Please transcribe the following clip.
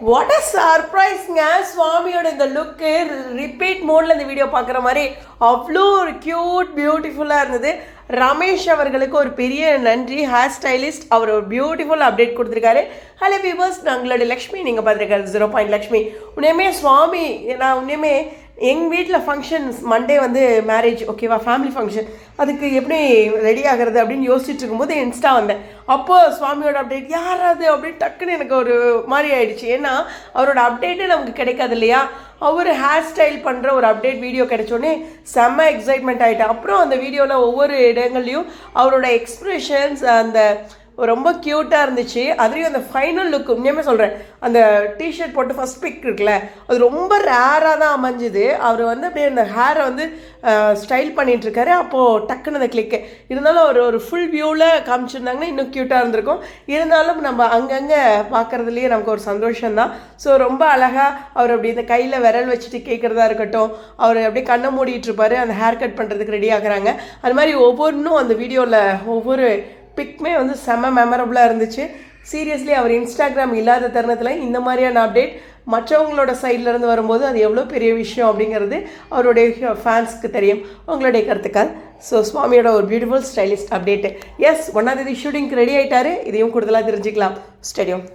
What a சர்ப்ரைஸ்ங்க! சுவாமியோட இந்த லுக்கு repeat மோடில் இந்த வீடியோ பார்க்குற மாதிரி அவ்வளோ ஒரு க்யூட் பியூட்டிஃபுல்லாக இருந்தது. ரமேஷ் அவர்களுக்கு ஒரு பெரிய நன்றி. ஹேர் ஸ்டைலிஸ்ட் அவர் ஒரு பியூட்டிஃபுல் அப்டேட் கொடுத்துருக்காரு. ஹலோ வியூவர்ஸ், நான் உங்களோட லக்ஷ்மி. நீங்கள் பார்த்துருக்காரு 0 லக்ஷ்மி. உன்னையுமே சுவாமி, நான் உன்னையுமே எங்கள் வீட்டில் ஃபங்க்ஷன்ஸ் மண்டே வந்து மேரேஜ், ஓகேவா, ஃபேமிலி ஃபங்க்ஷன், அதுக்கு எப்படி ரெடி ஆகிறது அப்படின்னு யோசிச்சுட்டு இருக்கும்போது இன்ஸ்டா வந்தேன். அப்போது சுவாமியோட அப்டேட் யாராவது அப்படின்னு டக்குன்னு எனக்கு ஒரு மாதிரி ஆயிடுச்சு. ஏன்னா அவரோட அப்டேட்டே நமக்கு கிடைக்காது இல்லையா. அவர் ஹேர் ஸ்டைல் பண்ணுற ஒரு அப்டேட் வீடியோ கிடைச்சோடனே செம்ம எக்ஸைட்மெண்ட் ஆகிட்டேன். அப்புறம் அந்த வீடியோவில் ஒவ்வொரு இடங்கள்லையும் அவரோட எக்ஸ்ப்ரெஷன்ஸ் அந்த ரொம்ப க்யூட்டாக இருந்துச்சு. அதுலேயும் அந்த ஃபைனல் லுக் உண்மையுமே சொல்கிறேன், அந்த டிஷர்ட் போட்டு ஃபஸ்ட் பிக் இருக்குல்ல, அது ரொம்ப ரேராக தான் அமைஞ்சுது. அவர் வந்து அப்படியே அந்த ஹேரை வந்து ஸ்டைல் பண்ணிகிட்ருக்காரு. அப்போது டக்குன்னு அந்த கிளிக்கு இருந்தாலும் அவர் ஒரு ஃபுல் வியூவில் காமிச்சிருந்தாங்கன்னா இன்னும் க்யூட்டாக இருந்திருக்கும். இருந்தாலும் நம்ம அங்கங்கே பார்க்குறதுலேயே நமக்கு ஒரு சந்தோஷம்தான். ஸோ ரொம்ப அழகாக அவர் அப்படி இந்த கையில் விரல் வச்சுட்டு கேட்குறதா இருக்கட்டும், அவர் அப்படியே கண்ணை மூடிட்டுருப்பார், அந்த ஹேர் கட் பண்ணுறதுக்கு ரெடி ஆகுறாங்க. அது மாதிரி ஒவ்வொன்றும் அந்த வீடியோவில் ஒவ்வொரு பிக்மே வந்து செம்ம மெமரபுளாக இருந்துச்சு. சீரியஸ்லி அவர் இன்ஸ்டாகிராம் இல்லாத தருணத்தில் இந்த மாதிரியான அப்டேட் மற்றவங்களோட சைட்லேருந்து வரும்போது அது எவ்வளோ பெரிய விஷயம் அப்படிங்கிறது அவருடைய ஃபேன்ஸ்க்கு தெரியும். உங்களுடைய கருத்துக்கள். ஸோ சுவாமியோட ஒரு பியூட்டிஃபுல் ஸ்டைலிஸ்ட் அப்டேட்டு. எஸ், 1ஆம் தேதி ஷூட்டிங்க்கு ரெடி ஆகிட்டாரு. இதையும் கூடுதலாக தெரிஞ்சுக்கலாம். ஸ்டேடியம்.